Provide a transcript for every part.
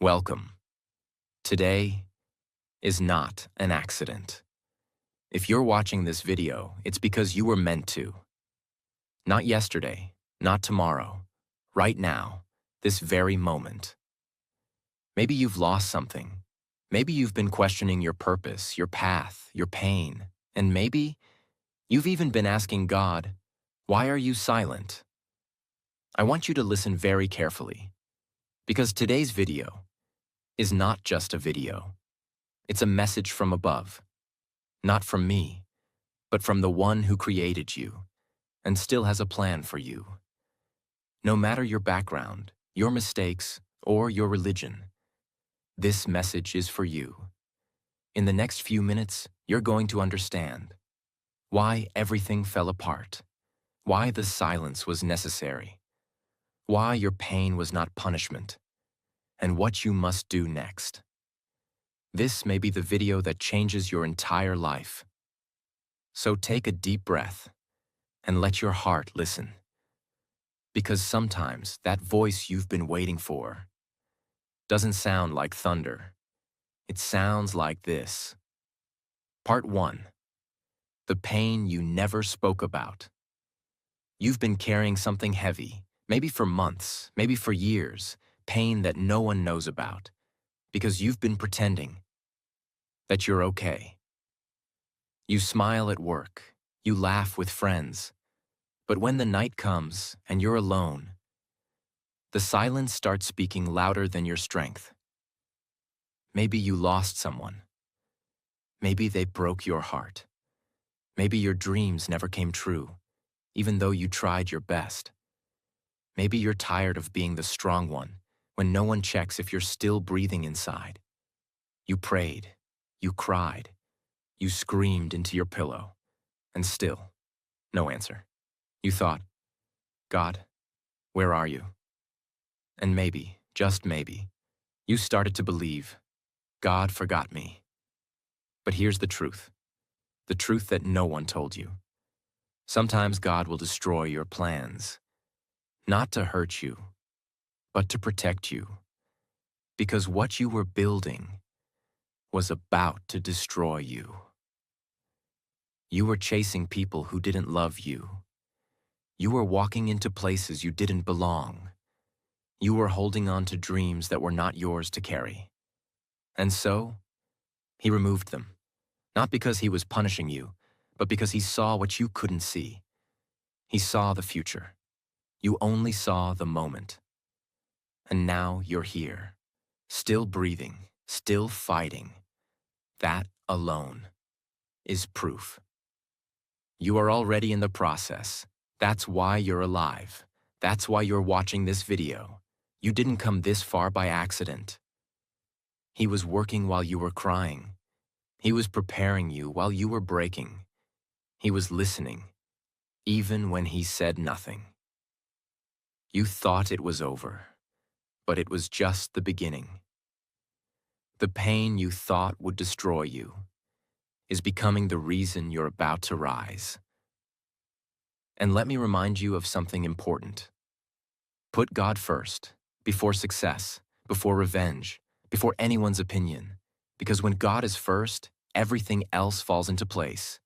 Welcome. Today is not an accident. If you're watching this video, it's because you were meant to. Not yesterday, not tomorrow, right now, this very moment. Maybe you've lost something. Maybe you've been questioning your purpose, your path, your pain, and maybe you've even been asking God, why are you silent? I want you to listen very carefully, because today's video is not just a video. It's a message from above, not from me, but from the one who created you and still has a plan for you. No matter your background, your mistakes, or your religion, this message is for you. In the next few minutes, you're going to understand why everything fell apart, why the silence was necessary, why your pain was not punishment, and what you must do next. This may be the video that changes your entire life. So take a deep breath and let your heart listen. Because sometimes that voice you've been waiting for doesn't sound like thunder. It sounds like this. Part 1. The pain you never spoke about. You've been carrying something heavy, maybe for months, maybe for years, pain that no one knows about, because you've been pretending that you're okay. You smile at work, you laugh with friends, but when the night comes and you're alone, the silence starts speaking louder than your strength. Maybe you lost someone. Maybe they broke your heart. Maybe your dreams never came true, even though you tried your best. Maybe you're tired of being the strong one when no one checks if you're still breathing inside. You prayed, you cried, you screamed into your pillow, and still, no answer. You thought, God, where are you? And maybe, just maybe, you started to believe, God forgot me. But here's the truth that no one told you. Sometimes God will destroy your plans, not to hurt you, but to protect you. Because what you were building was about to destroy you. You were chasing people who didn't love you. You were walking into places you didn't belong. You were holding on to dreams that were not yours to carry. And so, he removed them, not because he was punishing you, but because he saw what you couldn't see. He saw the future. You only saw the moment. And now you're here, still breathing, still fighting. That alone is proof. You are already in the process. That's why you're alive. That's why you're watching this video. You didn't come this far by accident. He was working while you were crying. He was preparing you while you were breaking. He was listening, even when he said nothing. You thought it was over, but it was just the beginning. The pain you thought would destroy you is becoming the reason you're about to rise. And let me remind you of something important. Put God first, before success, before revenge, before anyone's opinion. Because when God is first, everything else falls into place,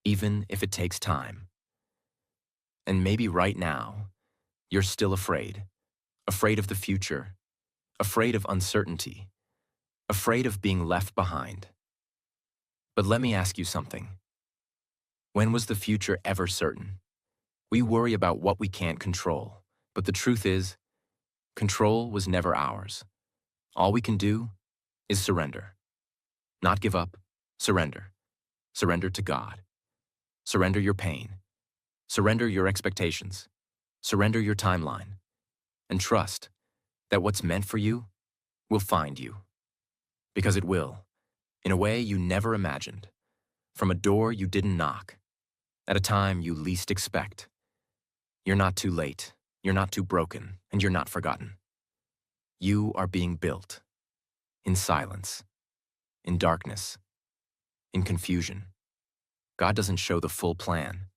even if it takes time. And maybe right now, you're still afraid of the future, afraid of uncertainty, afraid of being left behind. But let me ask you something. When was the future ever certain? We worry about what we can't control, but the truth is, control was never ours. All we can do is surrender. Not give up, surrender. Surrender to God. Surrender your pain. Surrender your expectations. Surrender your timeline. And trust that what's meant for you will find you. Because it will, in a way you never imagined, from a door you didn't knock, at a time you least expect. You're not too late, you're not too broken, and you're not forgotten. You are being built, in silence, in darkness, in confusion. God doesn't show the full plan,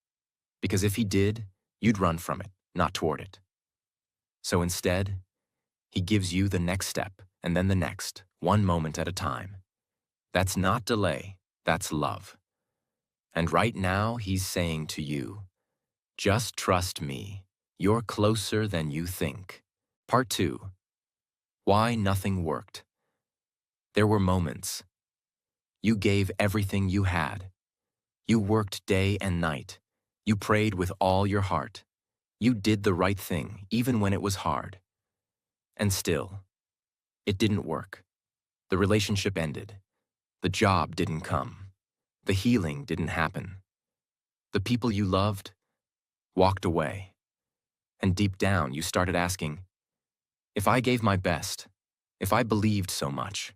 because if he did, you'd run from it, not toward it. So instead, he gives you the next step, and then the next, one moment at a time. That's not delay, that's love. And right now, he's saying to you, just trust me. You're closer than you think. Part 2. Why nothing worked. There were moments. You gave everything you had. You worked day and night. You prayed with all your heart. You did the right thing, even when it was hard. And still, it didn't work. The relationship ended. The job didn't come. The healing didn't happen. The people you loved walked away. And deep down, you started asking, if I gave my best, if I believed so much,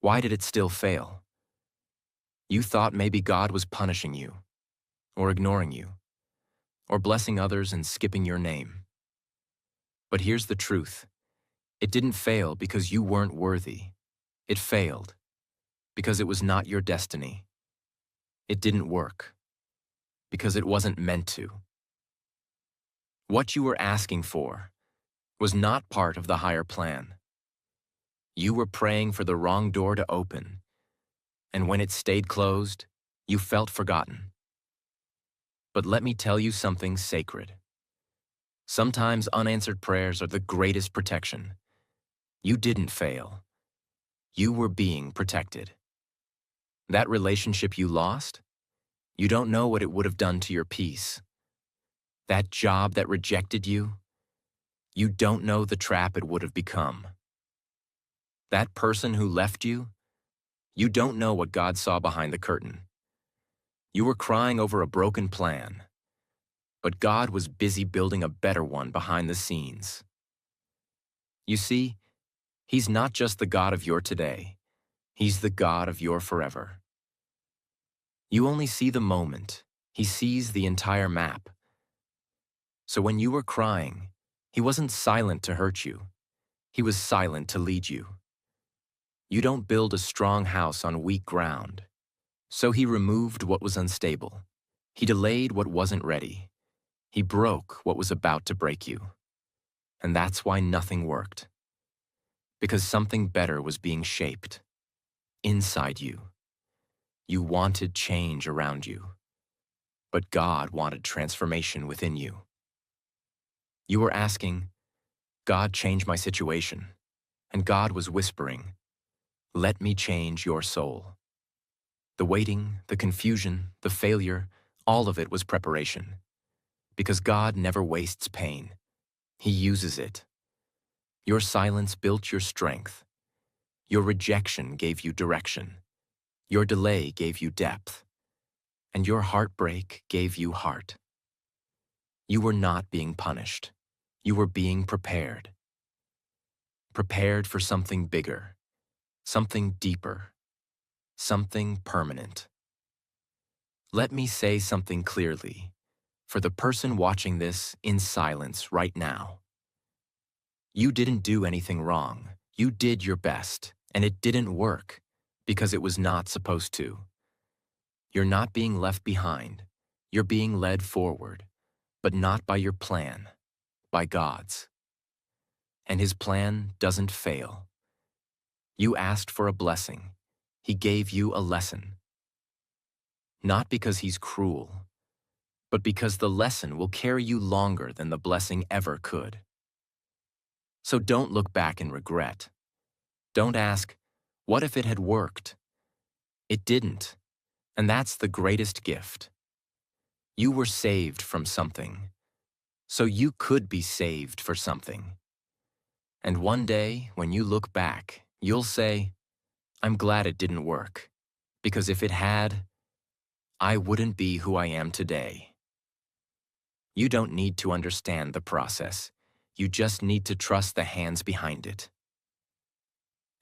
why did it still fail? You thought maybe God was punishing you, or ignoring you, or blessing others and skipping your name. But here's the truth. It didn't fail because you weren't worthy. It failed because it was not your destiny. It didn't work because it wasn't meant to. What you were asking for was not part of the higher plan. You were praying for the wrong door to open, and when it stayed closed, you felt forgotten. But let me tell you something sacred. Sometimes unanswered prayers are the greatest protection. You didn't fail. You were being protected. That relationship you lost, you don't know what it would have done to your peace. That job that rejected you, you don't know the trap it would have become. That person who left you, you don't know what God saw behind the curtain. You were crying over a broken plan, but God was busy building a better one behind the scenes. You see, He's not just the God of your today, He's the God of your forever. You only see the moment. He sees the entire map. So when you were crying, He wasn't silent to hurt you. He was silent to lead you. You don't build a strong house on weak ground. So He removed what was unstable. He delayed what wasn't ready. He broke what was about to break you. And that's why nothing worked. Because something better was being shaped. Inside you. You wanted change around you. But God wanted transformation within you. You were asking, God, change my situation. And God was whispering, let me change your soul. The waiting, the confusion, the failure, all of it was preparation. Because God never wastes pain. He uses it. Your silence built your strength. Your rejection gave you direction. Your delay gave you depth. And your heartbreak gave you heart. You were not being punished. You were being prepared. Prepared for something bigger, something deeper, something permanent. Let me say something clearly, for the person watching this in silence right now. You didn't do anything wrong. You did your best, and it didn't work because it was not supposed to. You're not being left behind. You're being led forward, but not by your plan, by God's. And His plan doesn't fail. You asked for a blessing. He gave you a lesson. Not because He's cruel, but because the lesson will carry you longer than the blessing ever could. So don't look back in regret. Don't ask, what if it had worked? It didn't, and that's the greatest gift. You were saved from something, so you could be saved for something. And one day, when you look back, you'll say, I'm glad it didn't work, because if it had, I wouldn't be who I am today. You don't need to understand the process. You just need to trust the hands behind it.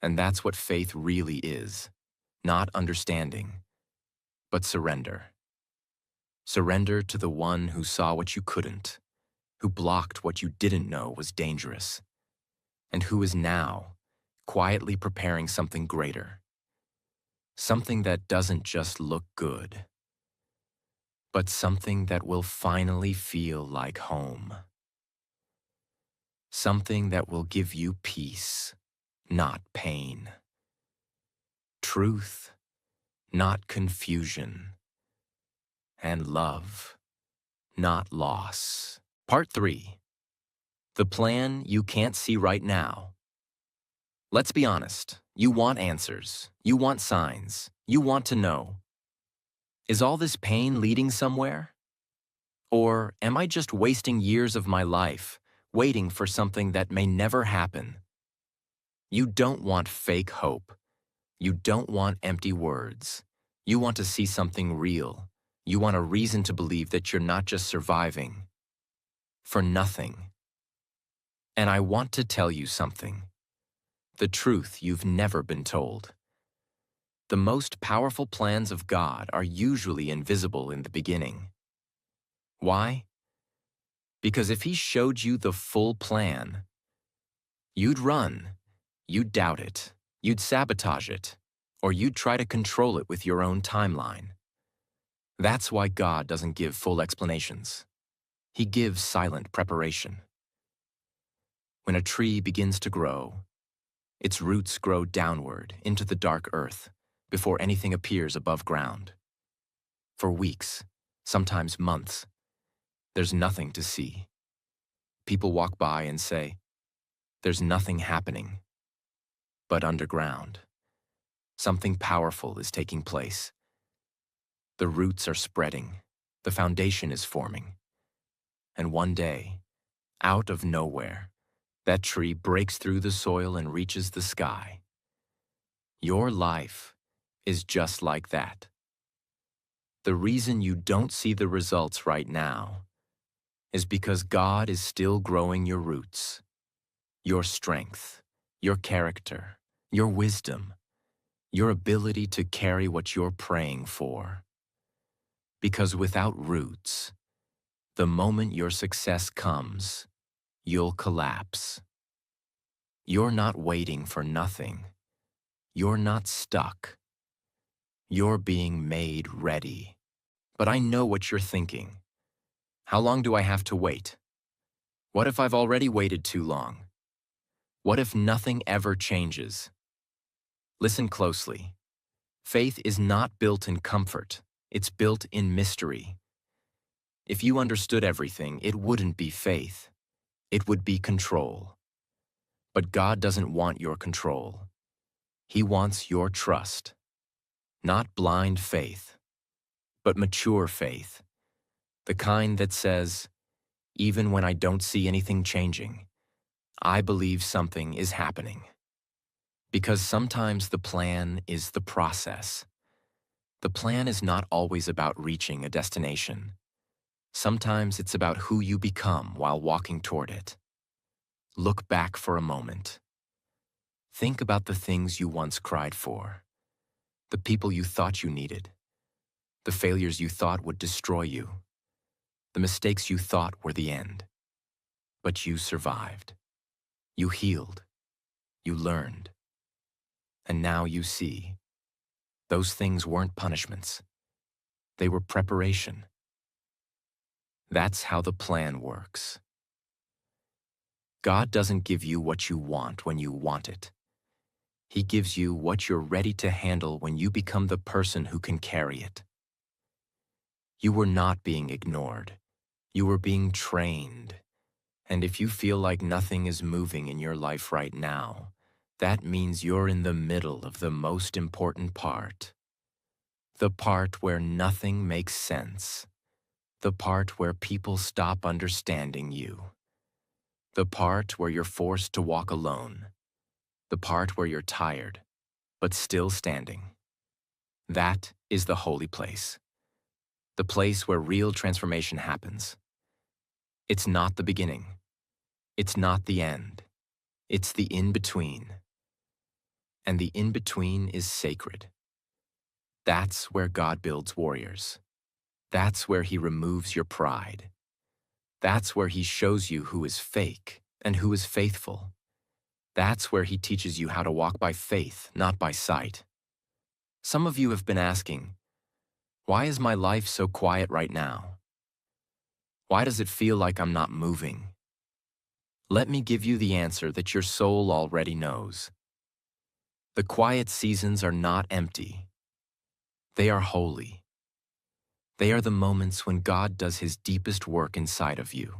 And that's what faith really is. Not understanding, but surrender. Surrender to the one who saw what you couldn't, who blocked what you didn't know was dangerous, and who is now quietly preparing something greater. Something that doesn't just look good, but something that will finally feel like home. Something that will give you peace, not pain. Truth, not confusion. And love, not loss. Part 3. The plan you can't see right now. Let's be honest. You want answers. You want signs. You want to know. Is all this pain leading somewhere? Or am I just wasting years of my life waiting for something that may never happen? You don't want fake hope. You don't want empty words. You want to see something real. You want a reason to believe that you're not just surviving for nothing. And I want to tell you something. The truth you've never been told. The most powerful plans of God are usually invisible in the beginning. Why? Because if He showed you the full plan, you'd run, you'd doubt it, you'd sabotage it, or you'd try to control it with your own timeline. That's why God doesn't give full explanations. He gives silent preparation. When a tree begins to grow, its roots grow downward into the dark earth before anything appears above ground. For weeks, sometimes months, there's nothing to see. People walk by and say, "There's nothing happening." But underground, something powerful is taking place. The roots are spreading, the foundation is forming. And one day, out of nowhere, that tree breaks through the soil and reaches the sky. Your life is just like that. The reason you don't see the results right now is because God is still growing your roots, your strength, your character, your wisdom, your ability to carry what you're praying for. Because without roots, the moment your success comes, you'll collapse. You're not waiting for nothing. You're not stuck. You're being made ready. But I know what you're thinking. How long do I have to wait? What if I've already waited too long? What if nothing ever changes? Listen closely. Faith is not built in comfort. It's built in mystery. If you understood everything, it wouldn't be faith. It would be control. But God doesn't want your control. He wants your trust. Not blind faith, but mature faith. The kind that says, even when I don't see anything changing, I believe something is happening. Because sometimes the plan is the process. The plan is not always about reaching a destination. Sometimes it's about who you become while walking toward it. Look back for a moment. Think about the things you once cried for, the people you thought you needed, the failures you thought would destroy you, the mistakes you thought were the end. But you survived. You healed. You learned. And now you see, those things weren't punishments. They were preparation. That's how the plan works. God doesn't give you what you want when you want it. He gives you what you're ready to handle when you become the person who can carry it. You were not being ignored. You were being trained. And if you feel like nothing is moving in your life right now, that means you're in the middle of the most important part. The part where nothing makes sense. The part where people stop understanding you. The part where you're forced to walk alone. The part where you're tired, but still standing. That is the holy place. The place where real transformation happens. It's not the beginning. It's not the end. It's the in-between. And the in-between is sacred. That's where God builds warriors. That's where He removes your pride. That's where He shows you who is fake and who is faithful. That's where He teaches you how to walk by faith, not by sight. Some of you have been asking, why is my life so quiet right now? Why does it feel like I'm not moving? Let me give you the answer that your soul already knows. The quiet seasons are not empty. They are holy. They are the moments when God does his deepest work inside of you.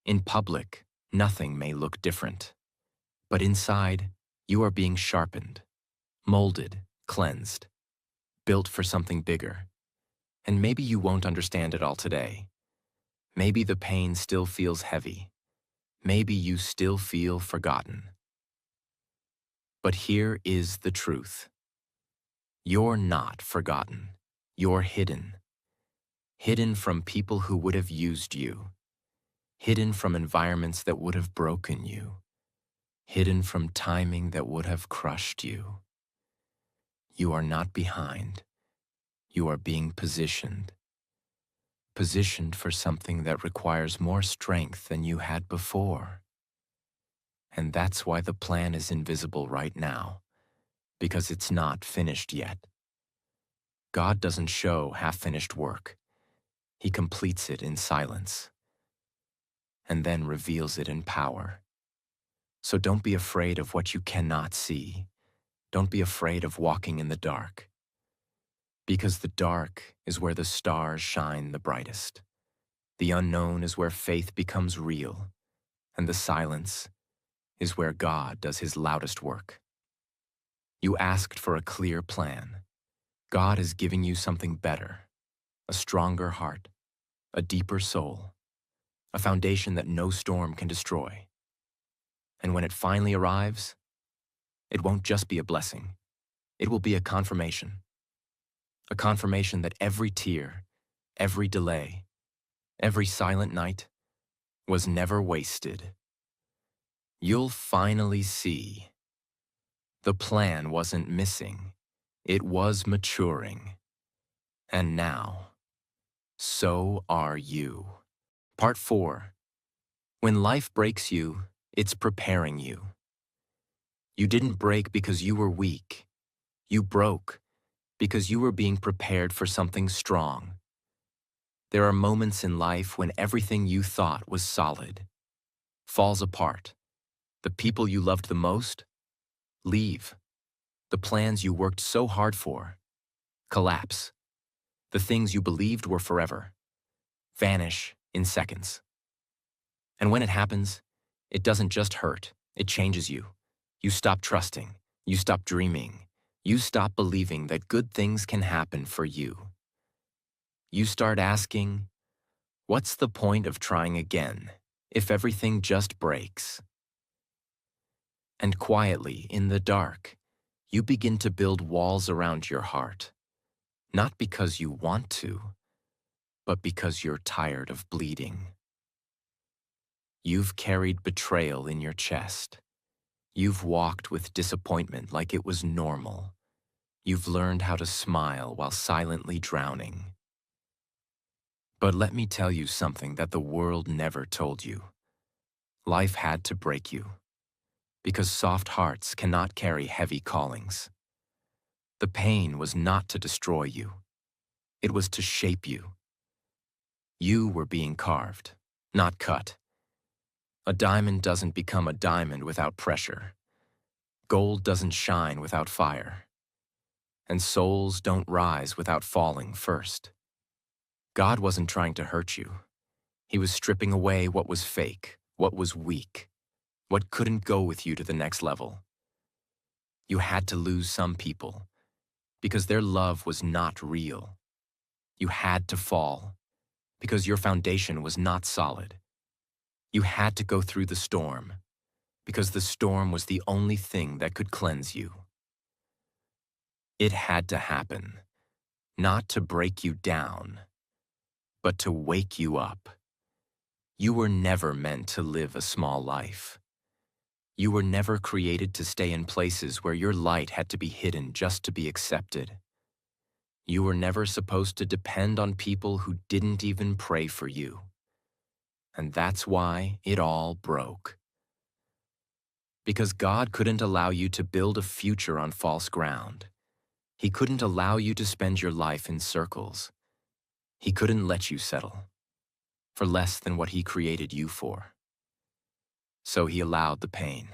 In public, nothing may look different, but inside, you are being sharpened, molded, cleansed, built for something bigger. And maybe you won't understand it all today. Maybe the pain still feels heavy. Maybe you still feel forgotten. But here is the truth. You're not forgotten. You're hidden. Hidden from people who would have used you. Hidden from environments that would have broken you. Hidden from timing that would have crushed you. You are not behind. You are being positioned. Positioned for something that requires more strength than you had before. And that's why the plan is invisible right now, because it's not finished yet. God doesn't show half-finished work. He completes it in silence, and then reveals it in power. So don't be afraid of what you cannot see. Don't be afraid of walking in the dark, because the dark is where the stars shine the brightest. The unknown is where faith becomes real, and the silence is where God does his loudest work. You asked for a clear plan. God is giving you something better, a stronger heart, a deeper soul, a foundation that no storm can destroy. And when it finally arrives, it won't just be a blessing. It will be a confirmation that every tear, every delay, every silent night was never wasted. You'll finally see. The plan wasn't missing. It was maturing. And now, so are you. Part 4. When life breaks you, it's preparing you. You didn't break because you were weak. You broke because you were being prepared for something strong. There are moments in life when everything you thought was solid falls apart. The people you loved the most leave. The plans you worked so hard for collapse. The things you believed were forever vanish in seconds. And when it happens, it doesn't just hurt, it changes you. You stop trusting, you stop dreaming, you stop believing that good things can happen for you. You start asking, what's the point of trying again if everything just breaks? And quietly, in the dark, you begin to build walls around your heart, not because you want to, but because you're tired of bleeding. You've carried betrayal in your chest. You've walked with disappointment like it was normal. You've learned how to smile while silently drowning. But let me tell you something that the world never told you. Life had to break you, because soft hearts cannot carry heavy callings. The pain was not to destroy you. It was to shape you. You were being carved, not cut. A diamond doesn't become a diamond without pressure. Gold doesn't shine without fire. And souls don't rise without falling first. God wasn't trying to hurt you. He was stripping away what was fake, what was weak, what couldn't go with you to the next level. You had to lose some people because their love was not real. You had to fall because your foundation was not solid. You had to go through the storm because the storm was the only thing that could cleanse you. It had to happen, not to break you down, but to wake you up. You were never meant to live a small life. You were never created to stay in places where your light had to be hidden just to be accepted. You were never supposed to depend on people who didn't even pray for you. And that's why it all broke. Because God couldn't allow you to build a future on false ground. He couldn't allow you to spend your life in circles. He couldn't let you settle for less than what he created you for. So he allowed the pain,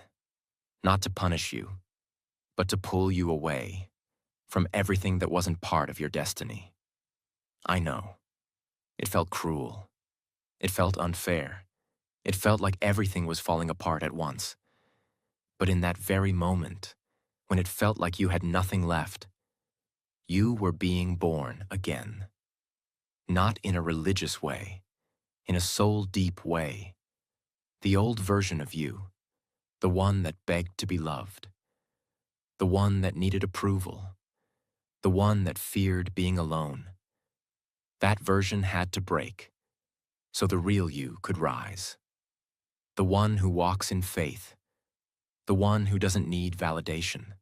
not to punish you, but to pull you away from everything that wasn't part of your destiny. I know. It felt cruel. It felt unfair. It felt like everything was falling apart at once. But in that very moment, when it felt like you had nothing left, you were being born again. Not in a religious way, in a soul-deep way. The old version of you, the one that begged to be loved, the one that needed approval, the one that feared being alone. That version had to break, so the real you could rise. The one who walks in faith, the one who doesn't need validation,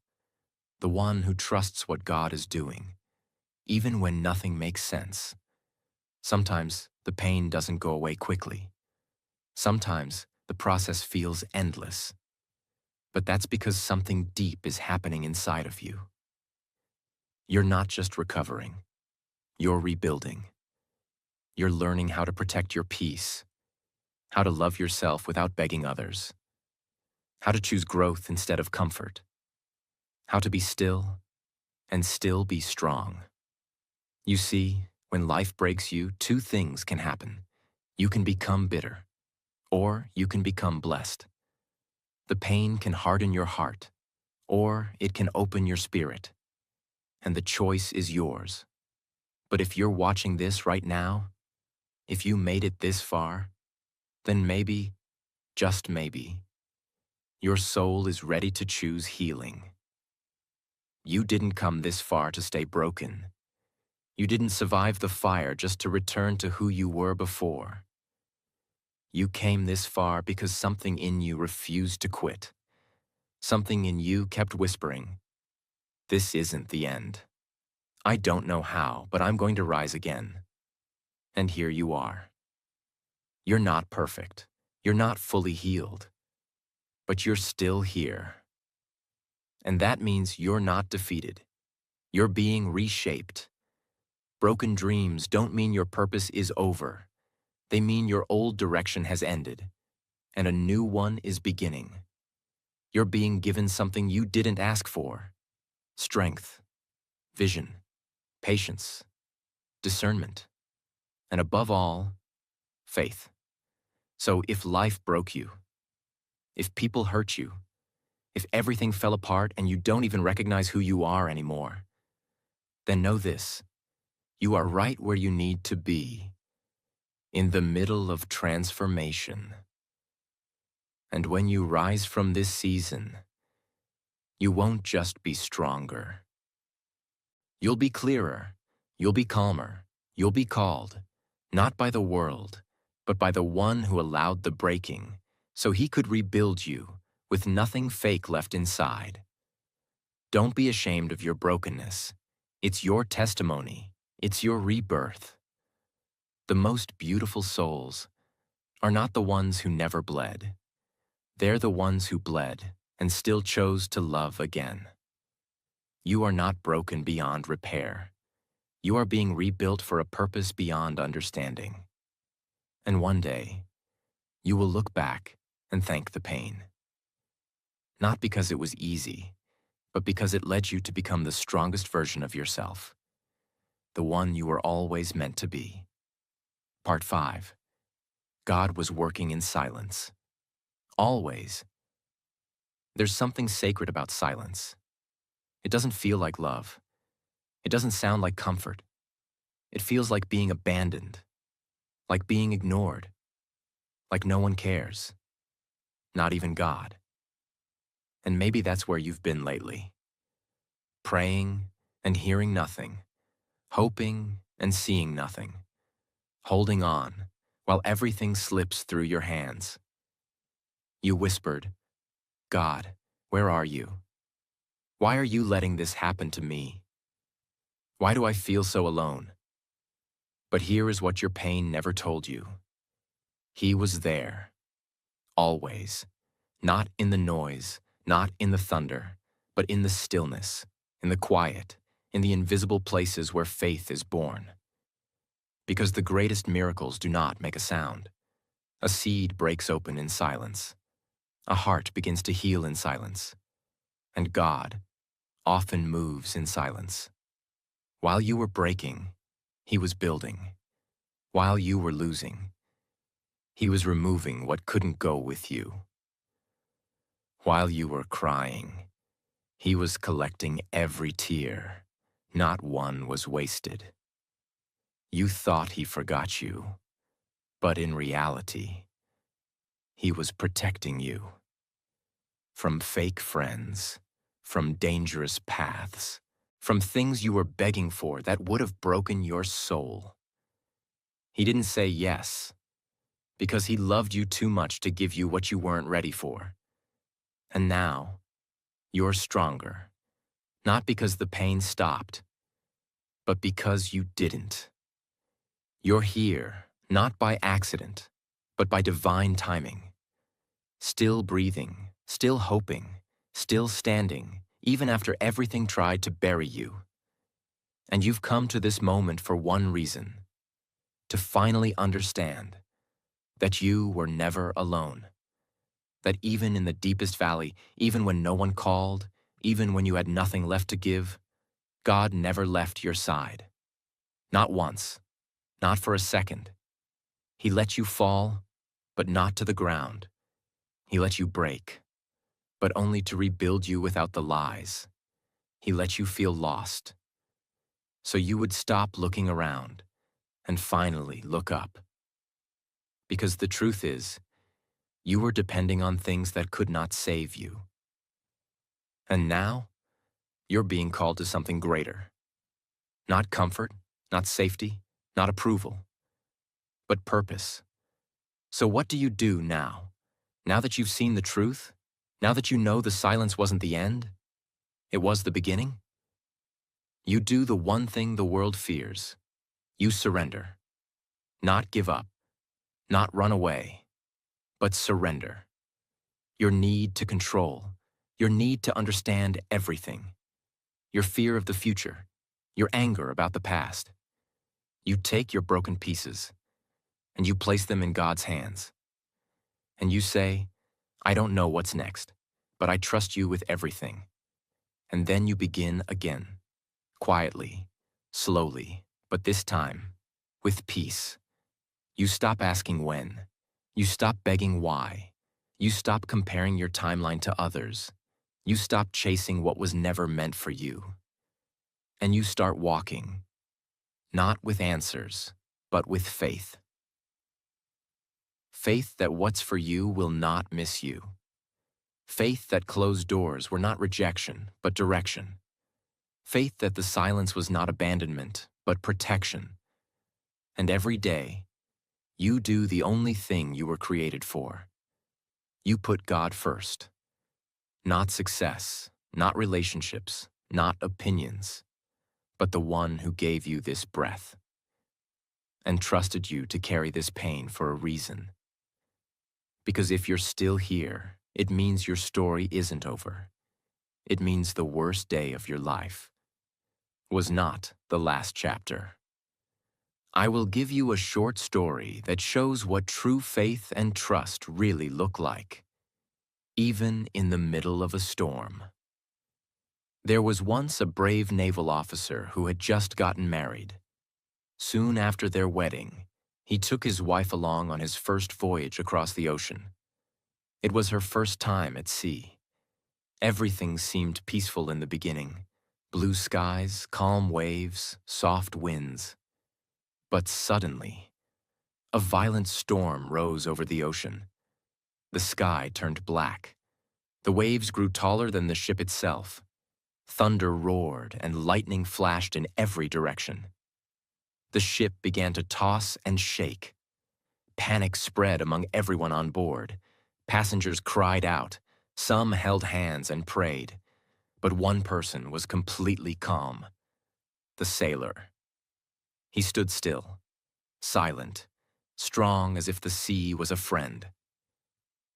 the one who trusts what God is doing, even when nothing makes sense. Sometimes the pain doesn't go away quickly. Sometimes the process feels endless. But that's because something deep is happening inside of you. You're not just recovering, you're rebuilding. You're learning how to protect your peace, how to love yourself without begging others, how to choose growth instead of comfort, how to be still and still be strong. You see, when life breaks you, two things can happen. You can become bitter, or you can become blessed. The pain can harden your heart, or it can open your spirit, and the choice is yours. But if you're watching this right now, if you made it this far, then maybe, just maybe, your soul is ready to choose healing. You didn't come this far to stay broken. You didn't survive the fire just to return to who you were before. You came this far because something in you refused to quit. Something in you kept whispering, "This isn't the end. I don't know how, but I'm going to rise again." And here you are. You're not perfect. You're not fully healed. But you're still here. And that means you're not defeated. You're being reshaped. Broken dreams don't mean your purpose is over. They mean your old direction has ended, and a new one is beginning. You're being given something you didn't ask for: strength, vision, patience, discernment, and above all, faith. So if life broke you, if people hurt you, if everything fell apart and you don't even recognize who you are anymore, then know this: you are right where you need to be, in the middle of transformation. And when you rise from this season, you won't just be stronger. You'll be clearer, you'll be calmer, you'll be called, not by the world, but by the one who allowed the breaking, so he could rebuild you with nothing fake left inside. Don't be ashamed of your brokenness. It's your testimony. It's your rebirth. The most beautiful souls are not the ones who never bled. They're the ones who bled and still chose to love again. You are not broken beyond repair. You are being rebuilt for a purpose beyond understanding. And one day, you will look back and thank the pain. Not because it was easy, but because it led you to become the strongest version of yourself, the one you were always meant to be. Part 5. God was working in silence. Always. There's something sacred about silence. It doesn't feel like love. It doesn't sound like comfort. It feels like being abandoned, like being ignored, like no one cares, not even God. And maybe that's where you've been lately. Praying and hearing nothing, hoping and seeing nothing, holding on while everything slips through your hands. You whispered, "God, where are you? Why are you letting this happen to me? Why do I feel so alone?" But here is what your pain never told you. He was there, always, not in the noise, not in the thunder, but in the stillness, in the quiet, in the invisible places where faith is born. Because the greatest miracles do not make a sound. A seed breaks open in silence. A heart begins to heal in silence. And God often moves in silence. While you were breaking, he was building. While you were losing, he was removing what couldn't go with you. While you were crying, he was collecting every tear. Not one was wasted. You thought he forgot you, but in reality, he was protecting you. From fake friends, from dangerous paths, from things you were begging for that would have broken your soul. He didn't say yes, because he loved you too much to give you what you weren't ready for. And now, you're stronger, not because the pain stopped, but because you didn't. You're here, not by accident, but by divine timing. Still breathing, still hoping, still standing, even after everything tried to bury you. And you've come to this moment for one reason: to finally understand that you were never alone. That even in the deepest valley, even when no one called, even when you had nothing left to give, God never left your side. Not once, not for a second. He let you fall, but not to the ground. He let you break, but only to rebuild you without the lies. He let you feel lost, so you would stop looking around and finally look up. Because the truth is, you were depending on things that could not save you. And now, you're being called to something greater. Not comfort, not safety, not approval, but purpose. So what do you do now? Now that you've seen the truth? Now that you know the silence wasn't the end? It was the beginning? You do the one thing the world fears. You surrender. Not give up. Not run away. But surrender. Your need to control. Your need to understand everything. Your fear of the future. Your anger about the past. You take your broken pieces and you place them in God's hands. And you say, I don't know what's next, but I trust you with everything. And then you begin again, quietly, slowly, but this time, with peace. You stop asking when. You stop begging why. You stop comparing your timeline to others. You stop chasing what was never meant for you. And you start walking, not with answers, but with faith. Faith that what's for you will not miss you. Faith that closed doors were not rejection, but direction. Faith that the silence was not abandonment, but protection. And every day, you do the only thing you were created for. You put God first. Not success, not relationships, not opinions, but the one who gave you this breath and trusted you to carry this pain for a reason. Because if you're still here, it means your story isn't over. It means the worst day of your life was not the last chapter. I will give you a short story that shows what true faith and trust really look like, even in the middle of a storm. There was once a brave naval officer who had just gotten married. Soon after their wedding, he took his wife along on his first voyage across the ocean. It was her first time at sea. Everything seemed peaceful in the beginning. Blue skies, calm waves, soft winds. But suddenly, a violent storm rose over the ocean. The sky turned black. The waves grew taller than the ship itself. Thunder roared and lightning flashed in every direction. The ship began to toss and shake. Panic spread among everyone on board. Passengers cried out. Some held hands and prayed. But one person was completely calm: the sailor. He stood still, silent, strong as if the sea was a friend.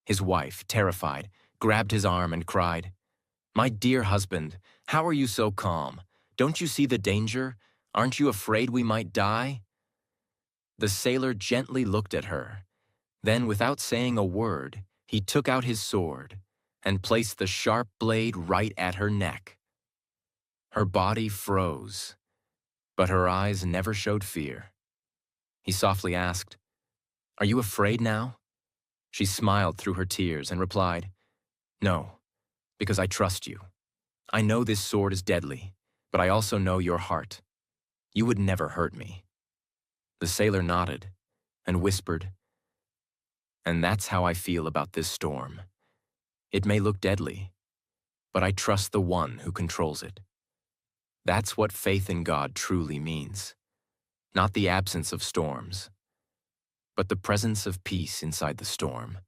His wife, terrified, grabbed his arm and cried, "My dear husband, how are you so calm? Don't you see the danger? Aren't you afraid we might die?" The sailor gently looked at her. Then, without saying a word, he took out his sword and placed the sharp blade right at her neck. Her body froze, but her eyes never showed fear. He softly asked, "Are you afraid now?" She smiled through her tears and replied, "No, because I trust you. I know this sword is deadly, but I also know your heart. You would never hurt me." The sailor nodded and whispered, "And that's how I feel about this storm. It may look deadly, but I trust the one who controls it." That's what faith in God truly means. Not the absence of storms, but the presence of peace inside the storm,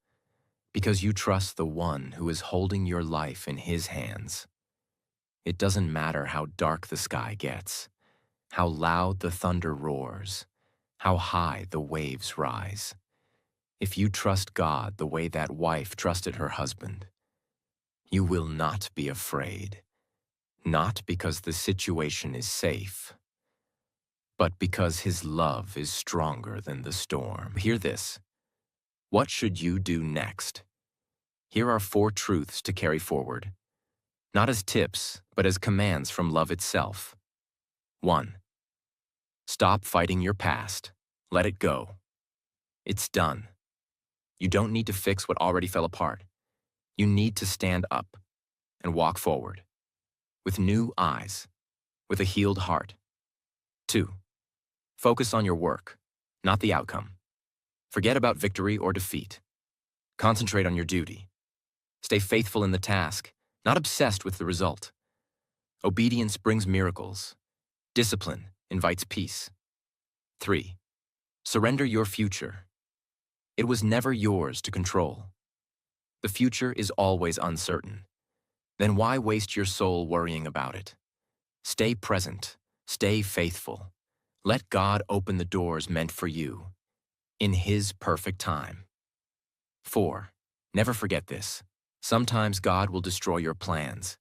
because you trust the one who is holding your life in his hands. It doesn't matter how dark the sky gets, how loud the thunder roars, how high the waves rise. If you trust God the way that wife trusted her husband, you will not be afraid, not because the situation is safe, but because his love is stronger than the storm. Hear this. What should you do next? Here are 4 truths to carry forward, not as tips, but as commands from love itself. 1. Stop fighting your past. Let it go. It's done. You don't need to fix what already fell apart. You need to stand up and walk forward with new eyes, with a healed heart. 2. Focus on your work, not the outcome. Forget about victory or defeat. Concentrate on your duty. Stay faithful in the task, not obsessed with the result. Obedience brings miracles. Discipline invites peace. 3. Surrender your future. It was never yours to control. The future is always uncertain. Then why waste your soul worrying about it? Stay present. Stay faithful. Let God open the doors meant for you, in His perfect time. 4. Never forget this. Sometimes God will destroy your plans,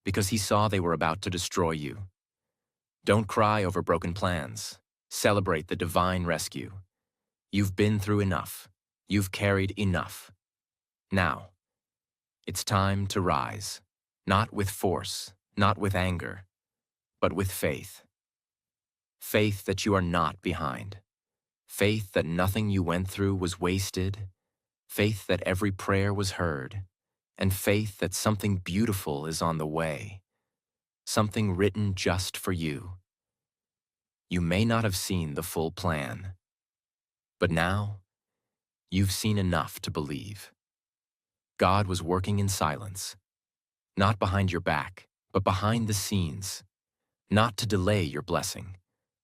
because He saw they were about to destroy you. Don't cry over broken plans. Celebrate the divine rescue. You've been through enough. You've carried enough. Now, it's time to rise, not with force, not with anger, but with faith. Faith that you are not behind. Faith that nothing you went through was wasted. Faith that every prayer was heard. And faith that something beautiful is on the way. Something written just for you. You may not have seen the full plan, but now you've seen enough to believe. God was working in silence, not behind your back, but behind the scenes, not to delay your blessing,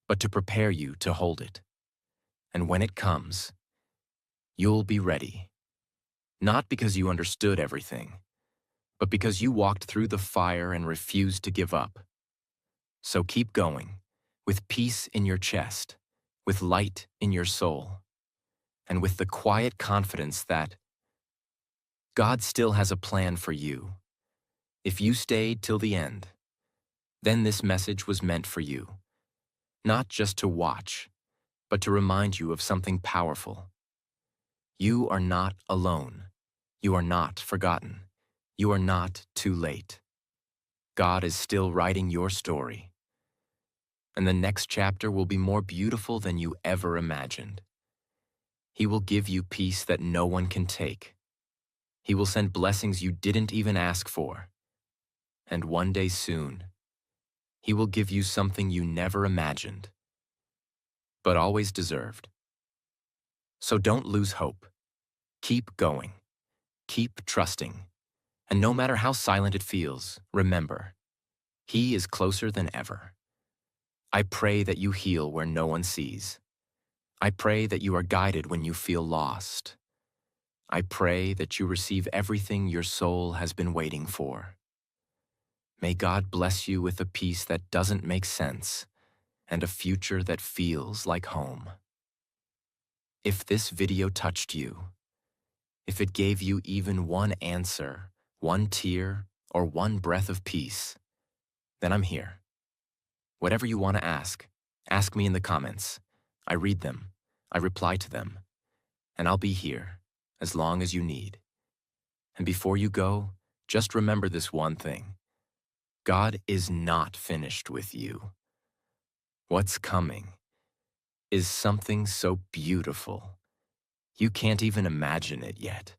but to prepare you to hold it. And when it comes, you'll be ready, not because you understood everything, but because you walked through the fire and refused to give up. So keep going, with peace in your chest, with light in your soul, and with the quiet confidence that God still has a plan for you. If you stayed till the end, then this message was meant for you, not just to watch, but to remind you of something powerful. You are not alone. You are not forgotten. You are not too late. God is still writing your story, and the next chapter will be more beautiful than you ever imagined. He will give you peace that no one can take. He will send blessings you didn't even ask for. And one day soon, He will give you something you never imagined, but always deserved. So don't lose hope. Keep going. Keep trusting. And no matter how silent it feels, remember, He is closer than ever. I pray that you heal where no one sees. I pray that you are guided when you feel lost. I pray that you receive everything your soul has been waiting for. May God bless you with a peace that doesn't make sense and a future that feels like home. If this video touched you, if it gave you even one answer, one tear, or one breath of peace, then I'm here. Whatever you want to ask me in the comments. I read them, I reply to them, and I'll be here as long as you need. And before you go, just remember this one thing. God is not finished with you. What's coming is something so beautiful, you can't even imagine it yet.